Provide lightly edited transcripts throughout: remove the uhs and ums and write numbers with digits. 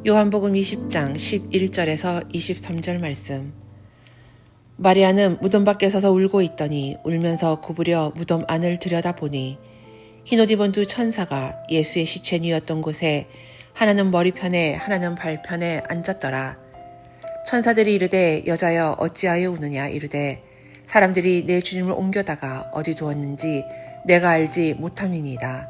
요한복음 20장 11절에서 23절 말씀. 마리아는 무덤 밖에 서서 울고 있더니 울면서 구부려 무덤 안을 들여다보니 흰옷 입은 두 천사가 예수의 시체 누웠던 곳에 하나는 머리편에 하나는 발편에 앉았더라. 천사들이 이르되 여자여 어찌하여 우느냐 이르되 사람들이 내 주님을 옮겨다가 어디 두었는지 내가 알지 못함이니이다.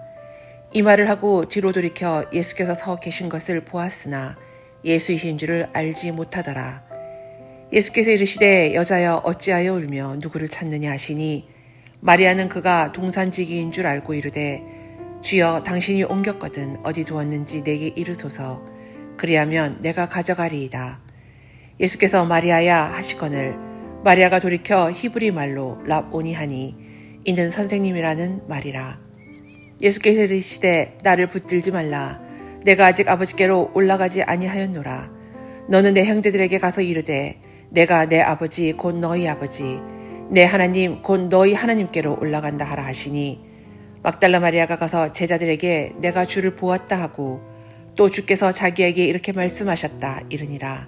이 말을 하고 뒤로 돌이켜 예수께서 서 계신 것을 보았으나 예수이신 줄을 알지 못하더라. 예수께서 이르시되 여자여 어찌하여 울며 누구를 찾느냐 하시니 마리아는 그가 동산지기인 줄 알고 이르되 주여 당신이 옮겼거든 어디 두었는지 내게 이르소서 그리하면 내가 가져가리이다. 예수께서 마리아야 하시거늘 마리아가 돌이켜 히브리 말로 랍오니 하니 이는 선생님이라는 말이라. 예수께서 이르시되 나를 붙들지 말라. 내가 아직 아버지께로 올라가지 아니하였노라. 너는 내 형제들에게 가서 이르되 내가 내 아버지 곧 너희 아버지 내 하나님 곧 너희 하나님께로 올라간다 하라 하시니 막달라 마리아가 가서 제자들에게 내가 주를 보았다 하고 또 주께서 자기에게 이렇게 말씀하셨다 이르니라.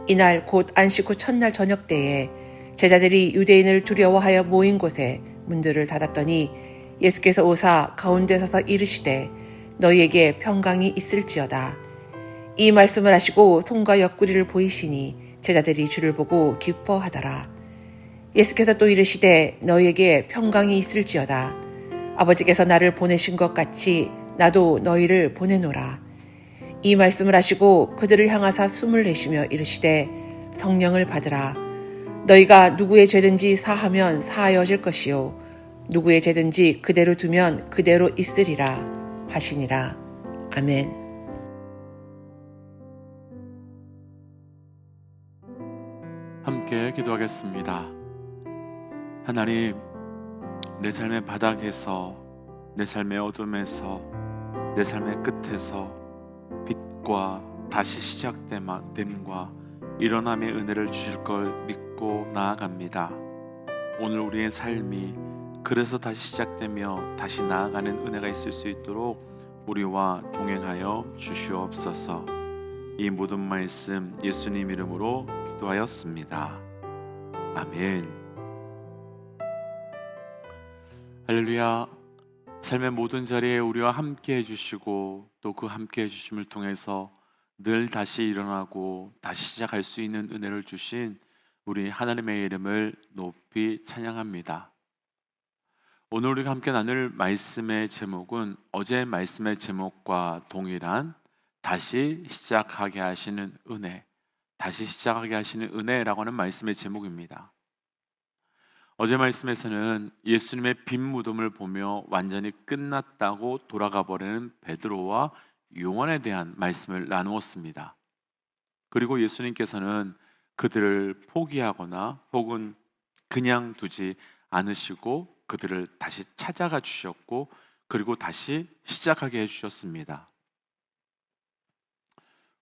이날 곧 안식 후 첫날 저녁 때에 제자들이 유대인을 두려워하여 모인 곳에 문들을 닫았더니 예수께서 오사 가운데 서서 이르시되 너희에게 평강이 있을지어다. 이 말씀을 하시고 손과 옆구리를 보이시니 제자들이 주를 보고 기뻐하더라. 예수께서 또 이르시되 너희에게 평강이 있을지어다. 아버지께서 나를 보내신 것 같이 나도 너희를 보내노라. 이 말씀을 하시고 그들을 향하사 숨을 내쉬며 이르시되 성령을 받으라. 너희가 누구의 죄든지 사하면 사하여질 것이요 누구의 죄든지 그대로 두면 그대로 있으리라 하시니라. 아멘. 함께 기도하겠습니다. 하나님, 내 삶의 바닥에서, 내 삶의 어둠에서, 내 삶의 끝에서 빛과 다시 시작됨과 일어남의 은혜를 주실 걸 믿고 나아갑니다. 오늘 우리의 삶이 그래서 다시 시작되며 다시 나아가는 은혜가 있을 수 있도록 우리와 동행하여 주시옵소서. 이 모든 말씀 예수님 이름으로 기도하였습니다. 아멘. 할렐루야. 삶의 모든 자리에 우리와 함께 해주시고 또 그 함께 해주심을 통해서 늘 다시 일어나고 다시 시작할 수 있는 은혜를 주신 우리 하나님의 이름을 높이 찬양합니다. 오늘 우리가 함께 나눌 말씀의 제목은 어제 말씀의 제목과 동일한 다시 시작하게 하시는 은혜, 다시 시작하게 하시는 은혜라고 하는 말씀의 제목입니다. 어제 말씀에서는 예수님의 빈 무덤을 보며 완전히 끝났다고 돌아가 버리는 베드로와 요한에 대한 말씀을 나누었습니다. 그리고 예수님께서는 그들을 포기하거나 혹은 그냥 두지 않으시고 그들을 다시 찾아가 주셨고 그리고 다시 시작하게 해주셨습니다.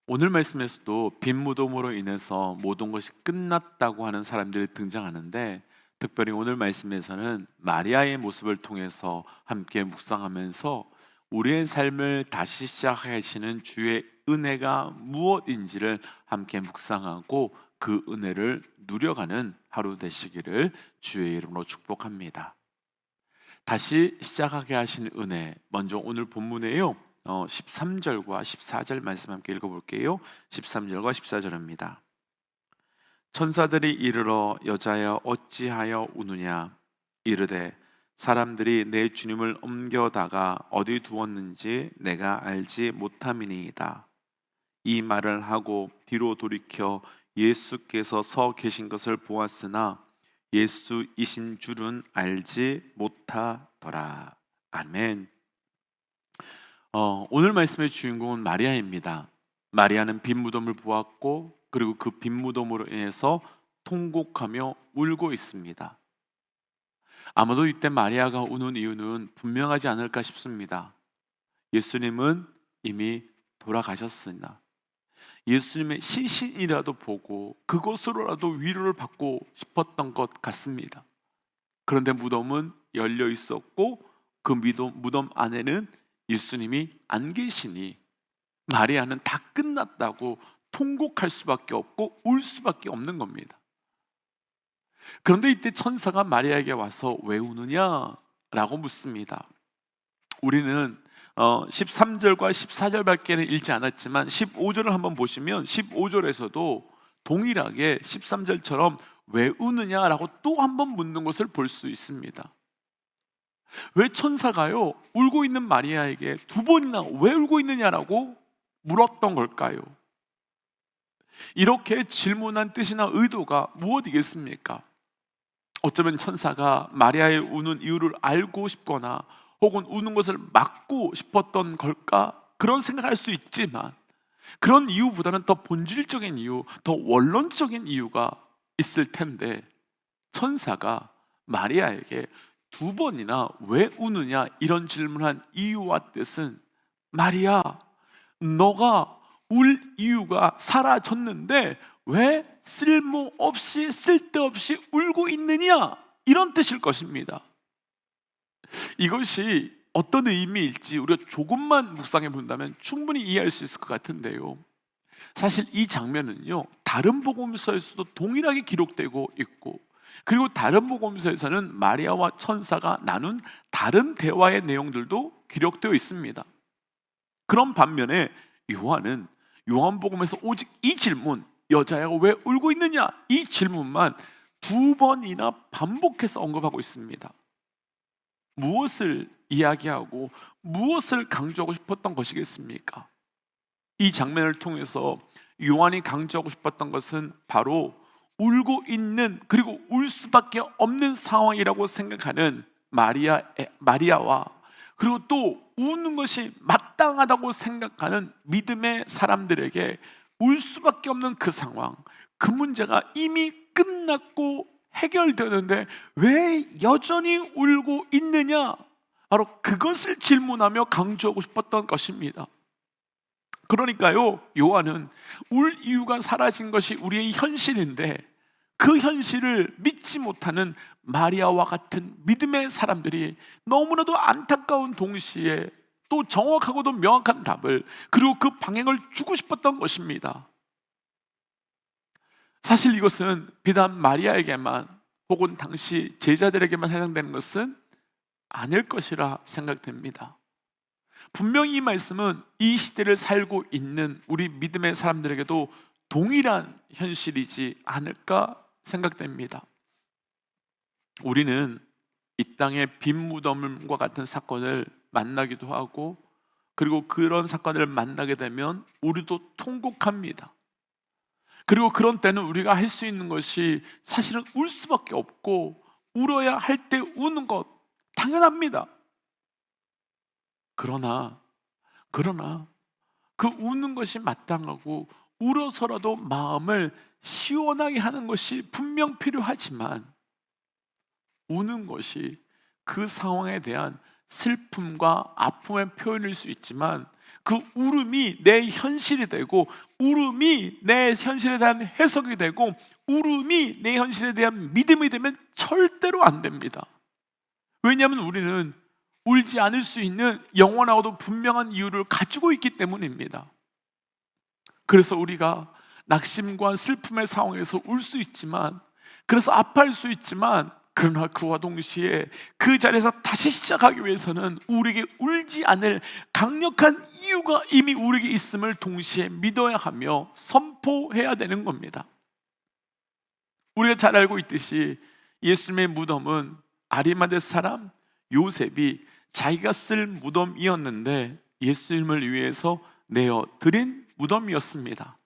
오늘 말씀에서도 빈 무덤으로 인해서 모든 것이 끝났다고 하는 사람들이 등장하는데 특별히 오늘 말씀에서는 마리아의 모습을 통해서 함께 묵상하면서 우리의 삶을 다시 시작하시는 주의 은혜가 무엇인지를 함께 묵상하고 그 은혜를 누려가는 하루 되시기를 주의 이름으로 축복합니다. 다시 시작하게 하신 은혜, 먼저 오늘 본문에요 13절과 14절 말씀 함께 읽어볼게요. 13절과 14절입니다. 천사들이 이르러 여자여 어찌하여 우느냐 이르되 사람들이 내 주님을 옮겨다가 어디 두었는지 내가 알지 못함이니이다. 이 말을 하고 뒤로 돌이켜 예수께서 서 계신 것을 보았으나 예수이신 줄은 알지 못하더라. 아멘. 오늘 말씀의 주인공은 마리아입니다. 마리아는 빈 무덤을 보았고 그리고 그 빈 무덤으로 인해서 통곡하며 울고 있습니다. 아마도 이때 마리아가 우는 이유는 분명하지 않을까 싶습니다. 예수님은 이미 돌아가셨으나 예수님의 시신이라도 보고 그것으로라도 위로를 받고 싶었던 것 같습니다. 그런데 무덤은 열려 있었고 그 무덤 안에는 예수님이 안 계시니 마리아는 다 끝났다고 통곡할 수밖에 없고 울 수밖에 없는 겁니다. 그런데 이때 천사가 마리아에게 와서 왜 우느냐? 라고 묻습니다. 우리는 13절과 14절밖에는 읽지 않았지만 15절을 한번 보시면 15절에서도 동일하게 13절처럼 왜 우느냐라고 또 한번 묻는 것을 볼 수 있습니다. 왜 천사가요 울고 있는 마리아에게 두 번이나 왜 울고 있느냐라고 물었던 걸까요? 이렇게 질문한 뜻이나 의도가 무엇이겠습니까? 어쩌면 천사가 마리아의 우는 이유를 알고 싶거나 혹은 우는 것을 막고 싶었던 걸까? 그런 생각할 수도 있지만 그런 이유보다는 더 본질적인 이유, 더 원론적인 이유가 있을 텐데 천사가 마리아에게 두 번이나 왜 우느냐 이런 질문한 이유와 뜻은 마리아, 너가 울 이유가 사라졌는데 왜 쓸모없이 쓸데없이 울고 있느냐 이런 뜻일 것입니다. 이것이 어떤 의미일지 우리가 조금만 묵상해 본다면 충분히 이해할 수 있을 것 같은데요, 사실 이 장면은요 다른 복음서에서도 동일하게 기록되고 있고 그리고 다른 복음서에서는 마리아와 천사가 나눈 다른 대화의 내용들도 기록되어 있습니다. 그런 반면에 요한은 요한복음에서 오직 이 질문, 여자야 왜 울고 있느냐 이 질문만 두 번이나 반복해서 언급하고 있습니다. 무엇을 이야기하고 무엇을 강조하고 싶었던 것이겠습니까? 이 장면을 통해서 요한이 강조하고 싶었던 것은 바로 울고 있는 그리고 울 수밖에 없는 상황이라고 생각하는 마리아와 그리고 또 우는 것이 마땅하다고 생각하는 믿음의 사람들에게 울 수밖에 없는 그 상황, 그 문제가 이미 끝났고 해결되는데 왜 여전히 울고 있느냐? 바로 그것을 질문하며 강조하고 싶었던 것입니다. 그러니까요 요한은 울 이유가 사라진 것이 우리의 현실인데 그 현실을 믿지 못하는 마리아와 같은 믿음의 사람들이 너무나도 안타까운 동시에 또 정확하고도 명확한 답을 그리고 그 방향을 주고 싶었던 것입니다. 사실 이것은 비단 마리아에게만 혹은 당시 제자들에게만 해당되는 것은 아닐 것이라 생각됩니다. 분명히 이 말씀은 이 시대를 살고 있는 우리 믿음의 사람들에게도 동일한 현실이지 않을까 생각됩니다. 우리는 이 땅의 빈 무덤과 같은 사건을 만나기도 하고 그리고 그런 사건을 만나게 되면 우리도 통곡합니다. 그리고 그런 때는 우리가 할 수 있는 것이 사실은 울 수밖에 없고 울어야 할 때 우는 것 당연합니다. 그러나 그 우는 것이 마땅하고 울어서라도 마음을 시원하게 하는 것이 분명 필요하지만 우는 것이 그 상황에 대한 슬픔과 아픔의 표현일 수 있지만 그 울음이 내 현실이 되고 울음이 내 현실에 대한 해석이 되고 울음이 내 현실에 대한 믿음이 되면 절대로 안 됩니다. 왜냐하면 우리는 울지 않을 수 있는 영원하고도 분명한 이유를 가지고 있기 때문입니다. 그래서 우리가 낙심과 슬픔의 상황에서 울 수 있지만 그래서 아파할 수 있지만 그러나 그와 동시에 그 자리에서 다시 시작하기 위해서는 우리에게 울지 않을 강력한 이유가 이미 우리에게 있음을 동시에 믿어야 하며 선포해야 되는 겁니다. 우리가 잘 알고 있듯이 예수님의 무덤은 아리마대 사람 요셉이 자기가 쓸 무덤이었는데 예수님을 위해서 내어 드린 무덤이었습니다.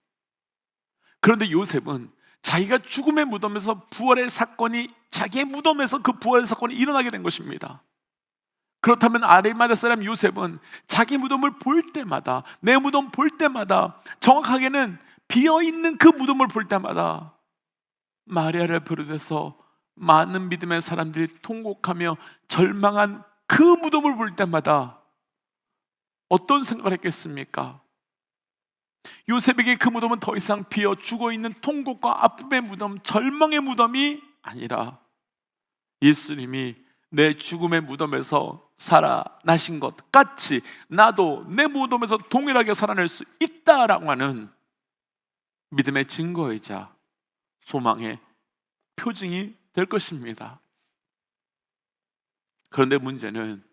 그런데 요셉은 자기가 죽음의 무덤에서 부활의 사건이 자기의 무덤에서 그 부활의 사건이 일어나게 된 것입니다. 그렇다면 아리마대 사람 요셉은 자기 무덤을 볼 때마다 내 무덤 볼 때마다 정확하게는 비어있는 그 무덤을 볼 때마다 마리아를 비롯해서 많은 믿음의 사람들이 통곡하며 절망한 그 무덤을 볼 때마다 어떤 생각을 했겠습니까? 요셉에게 그 무덤은 더 이상 비어 죽어있는 통곡과 아픔의 무덤, 절망의 무덤이 아니라 예수님이 내 죽음의 무덤에서 살아나신 것 같이 나도 내 무덤에서 동일하게 살아날 수 있다라고 하는 믿음의 증거이자 소망의 표징이 될 것입니다. 그런데 문제는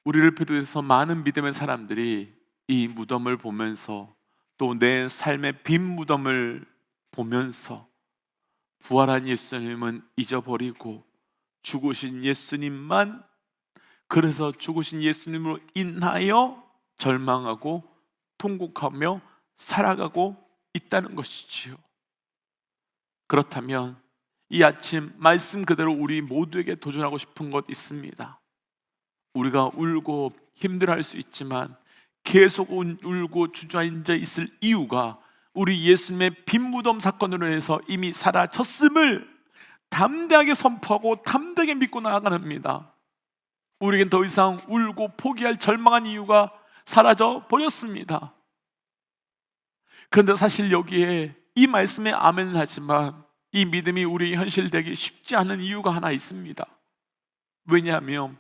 우리를 비롯해서 많은 믿음의 사람들이 이 무덤을 보면서 또 내 삶의 빈 무덤을 보면서 부활한 예수님은 잊어버리고 죽으신 예수님만, 그래서 죽으신 예수님으로 인하여 절망하고 통곡하며 살아가고 있다는 것이지요. 그렇다면 이 아침 말씀 그대로 우리 모두에게 도전하고 싶은 것 있습니다. 우리가 울고 힘들어할 수 있지만 계속 울고 주저앉아 있을 이유가 우리 예수님의 빈 무덤 사건으로 인해서 이미 사라졌음을 담대하게 선포하고 담대하게 믿고 나아가는 겁니다. 우리에겐 더 이상 울고 포기할 절망한 이유가 사라져 버렸습니다. 그런데 사실 여기에 이 말씀에 아멘을 하지만 이 믿음이 우리의 현실되기 쉽지 않은 이유가 하나 있습니다. 왜냐하면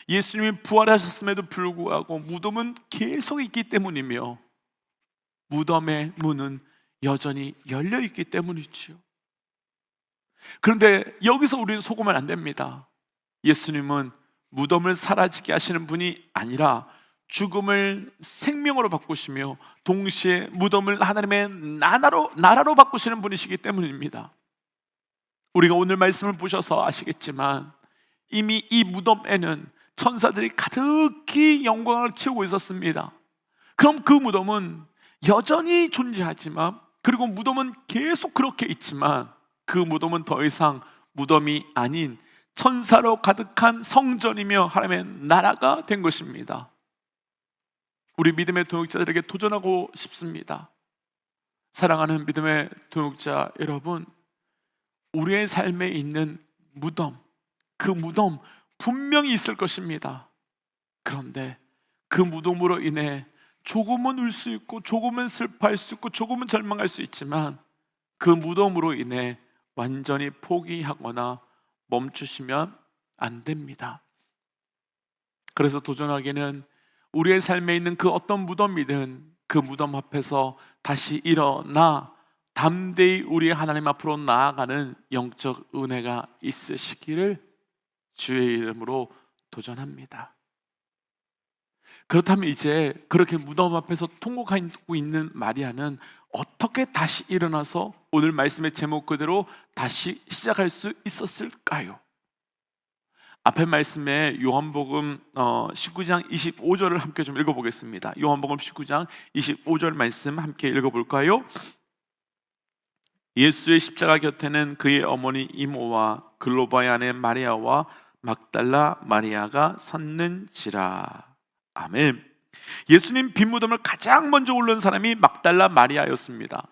예수님이 부활하셨음에도 불구하고 무덤은 계속 있기 때문이며 무덤의 문은 여전히 열려 있기 때문이지요. 그런데 여기서 우리는 속으면 안 됩니다. 예수님은 무덤을 사라지게 하시는 분이 아니라 죽음을 생명으로 바꾸시며 동시에 무덤을 하나님의 나라로 바꾸시는 분이시기 때문입니다. 우리가 오늘 말씀을 보셔서 아시겠지만 이미 이 무덤에는 천사들이 가득히 영광을 채우고 있었습니다. 그럼 그 무덤은 여전히 존재하지만, 그리고 무덤은 계속 그렇게 있지만 그 무덤은 더 이상 무덤이 아닌 천사로 가득한 성전이며 하나님의 나라가 된 것입니다. 우리 믿음의 동역자들에게 도전하고 싶습니다. 사랑하는 믿음의 동역자 여러분, 우리의 삶에 있는 무덤, 그 무덤 분명히 있을 것입니다. 그런데 그 무덤으로 인해 조금은 울 수 있고 조금은 슬퍼할 수 있고 조금은 절망할 수 있지만 그 무덤으로 인해 완전히 포기하거나 멈추시면 안 됩니다. 그래서 도전하기는 우리의 삶에 있는 그 어떤 무덤이든 그 무덤 앞에서 다시 일어나 담대히 우리 하나님 앞으로 나아가는 영적 은혜가 있으시기를 주의 이름으로 도전합니다. 그렇다면 이제 그렇게 무덤 앞에서 통곡하고 있는 마리아는 어떻게 다시 일어나서 오늘 말씀의 제목 그대로 다시 시작할 수 있었을까요? 앞에 말씀에 요한복음 19장 25절을 함께 좀 읽어보겠습니다. 요한복음 19장 25절 말씀 함께 읽어볼까요? 예수의 십자가 곁에는 그의 어머니 이모와 글로바의 아내 마리아와 막달라 마리아가 섰는지라. 아멘. 예수님 빈무덤을 가장 먼저 오른 사람이 막달라 마리아였습니다.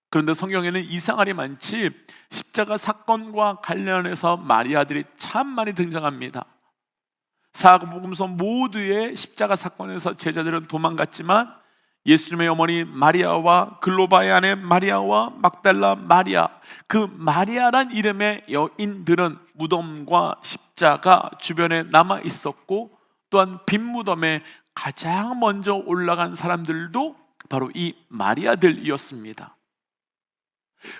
그런데 성경에는 이상하리 많지 십자가 사건과 관련해서 마리아들이 참 많이 등장합니다. 사복음서 모두의 십자가 사건에서 제자들은 도망갔지만 예수님의 어머니 마리아와 글로바의 아내 마리아와 막달라 마리아, 그 마리아란 이름의 여인들은 무덤과 십자가 주변에 남아 있었고, 또한 빈 무덤에 가장 먼저 올라간 사람들도 바로 이 마리아들이었습니다.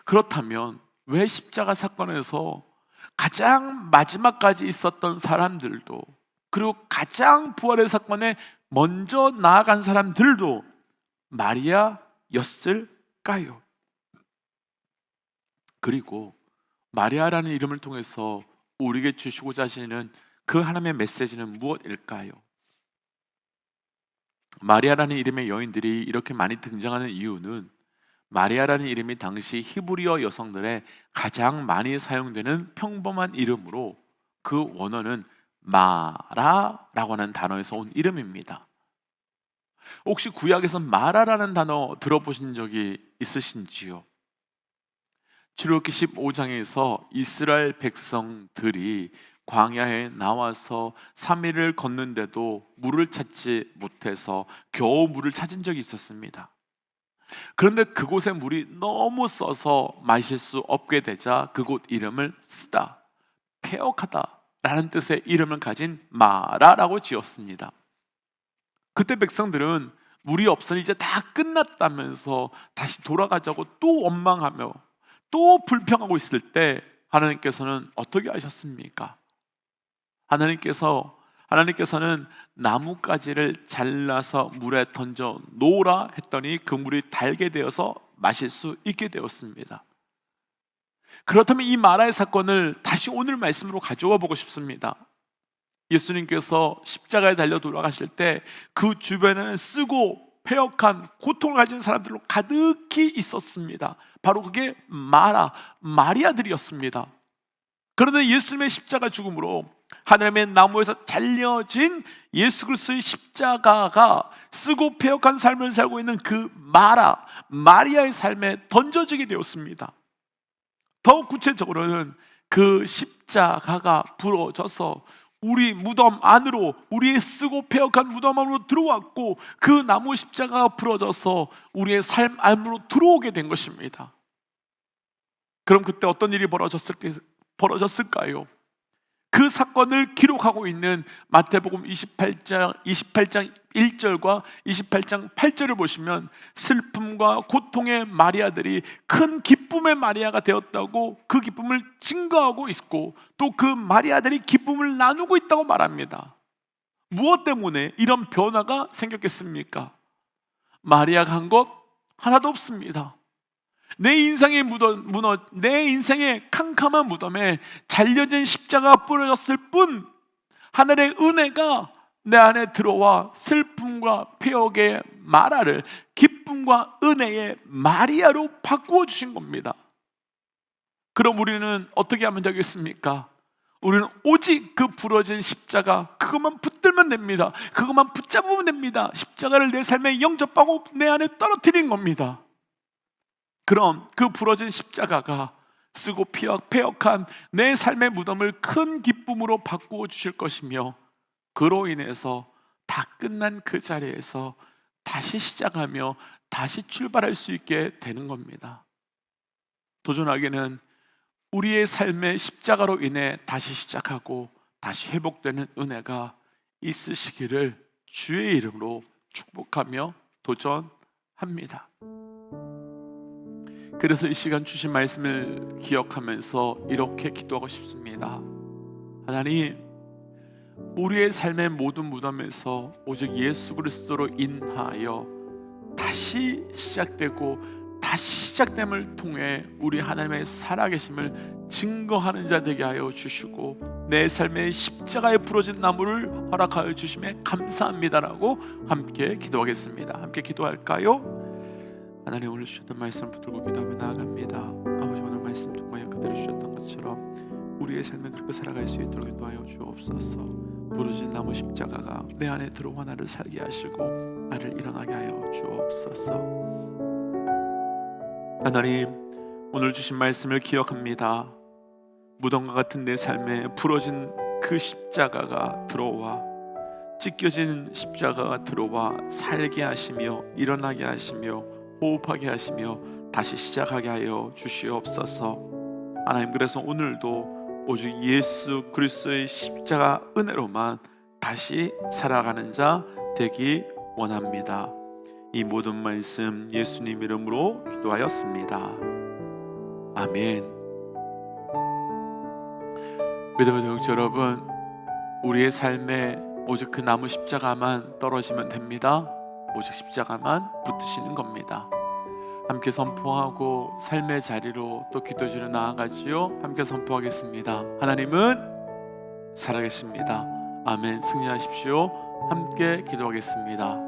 그렇다면 왜 십자가 사건에서 가장 마지막까지 있었던 사람들도, 그리고 가장 부활의 사건에 먼저 나아간 사람들도 마리아였을까요? 그리고 마리아라는 이름을 통해서 우리에게 주시고자 하시는 그 하나님의 메시지는 무엇일까요? 마리아라는 이름의 여인들이 이렇게 많이 등장하는 이유는 마리아라는 이름이 당시 히브리어 여성들의 가장 많이 사용되는 평범한 이름으로 그 원어는 마라라고 하는 단어에서 온 이름입니다. 혹시 구약에서 마라라는 단어 들어보신 적이 있으신지요? 출애굽기 15장에서 이스라엘 백성들이 광야에 나와서 3일을 걷는데도 물을 찾지 못해서 겨우 물을 찾은 적이 있었습니다. 그런데 그곳에 물이 너무 써서 마실 수 없게 되자 그곳 이름을 쓰다, 페역하다 라는 뜻의 이름을 가진 마라라고 지었습니다. 그때 백성들은 물이 없으니 이제 다 끝났다면서 다시 돌아가자고 또 원망하며 또 불평하고 있을 때 하나님께서는 어떻게 하셨습니까? 하나님께서는 나뭇가지를 잘라서 물에 던져 놓으라 했더니 그 물이 달게 되어서 마실 수 있게 되었습니다. 그렇다면 이 마라의 사건을 다시 오늘 말씀으로 가져와 보고 싶습니다. 예수님께서 십자가에 달려 돌아가실 때 그 주변에는 쓰고 패역한 고통을 가진 사람들로 가득히 있었습니다. 바로 그게 마리아들이었습니다. 그런데 예수님의 십자가 죽음으로 하나님의 나무에서 잘려진 예수 그리스도의 십자가가 쓰고 패역한 삶을 살고 있는 그 마리아의 삶에 던져지게 되었습니다. 더 구체적으로는 그 십자가가 부러져서 우리 무덤 안으로, 우리의 쓰고 패역한 무덤 안으로 들어왔고 그 나무 십자가가 부러져서 우리의 삶 안으로 들어오게 된 것입니다. 그럼 그때 어떤 일이 벌어졌을까요? 그 사건을 기록하고 있는 마태복음 28장 1절과 28장 8절을 보시면 슬픔과 고통의 마리아들이 큰 기쁨의 마리아가 되었다고 그 기쁨을 증거하고 있고 또 그 마리아들이 기쁨을 나누고 있다고 말합니다. 무엇 때문에 이런 변화가 생겼겠습니까? 마리아가 한 것 하나도 없습니다. 내 인생의 내 인생의 캄캄한 무덤에 잘려진 십자가가 뿌려졌을 뿐 하늘의 은혜가 내 안에 들어와 슬픔과 폐역의 마라를 기쁨과 은혜의 마리아로 바꾸어 주신 겁니다. 그럼 우리는 어떻게 하면 되겠습니까? 우리는 오직 그 부러진 십자가 그것만 붙들면 됩니다. 그것만 붙잡으면 됩니다. 십자가를 내 삶에 영접하고 내 안에 떨어뜨린 겁니다. 그럼 그 부러진 십자가가 쓰고 패역한 내 삶의 무덤을 큰 기쁨으로 바꾸어 주실 것이며 그로 인해서 다 끝난 그 자리에서 다시 시작하며 다시 출발할 수 있게 되는 겁니다. 도전하기는 우리의 삶의 십자가로 인해 다시 시작하고 다시 회복되는 은혜가 있으시기를 주의 이름으로 축복하며 도전합니다. 그래서 이 시간 주신 말씀을 기억하면서 이렇게 기도하고 싶습니다. 하나님, 우리의 삶의 모든 무덤에서 오직 예수 그리스도로 인하여 다시 시작되고 다시 시작됨을 통해 우리 하나님의 살아계심을 증거하는 자 되게 하여 주시고 내 삶의 십자가에 부러진 나무를 허락하여 주심에 감사합니다라고 함께 기도하겠습니다. 함께 기도할까요? 하나님, 오늘 주셨던 말씀 붙들고 기도하며 나아갑니다. 아버지, 오늘 말씀 통하여 그대로 주셨던 것처럼 우리의 삶을 그렇게 살아갈 수 있도록 인도하여 주옵소서. 부러진 나무 십자가가 내 안에 들어와 나를 살게 하시고 나를 일어나게 하여 주옵소서. 하나님, 오늘 주신 말씀을 기억합니다. 무덤과 같은 내 삶에 부러진 그 십자가가 들어와 찢겨진 십자가가 들어와 살게 하시며 일어나게 하시며 호흡하게 하시며 다시 시작하게 하여 주시옵소서. 하나님, 그래서 오늘도 오직 예수 그리스도의 십자가 은혜로만 다시 살아가는 자 되기 원합니다. 이 모든 말씀 예수님 이름으로 기도하였습니다. 아멘. 믿음의 동역자 여러분, 우리의 삶에 오직 그 나무 십자가만 떨어지면 됩니다. 오직 십자가만 붙으시는 겁니다. 함께 선포하고 삶의 자리로 또 기도주로 나아가지요. 함께 선포하겠습니다. 하나님은 살아계십니다. 아멘. 승리하십시오. 함께 기도하겠습니다.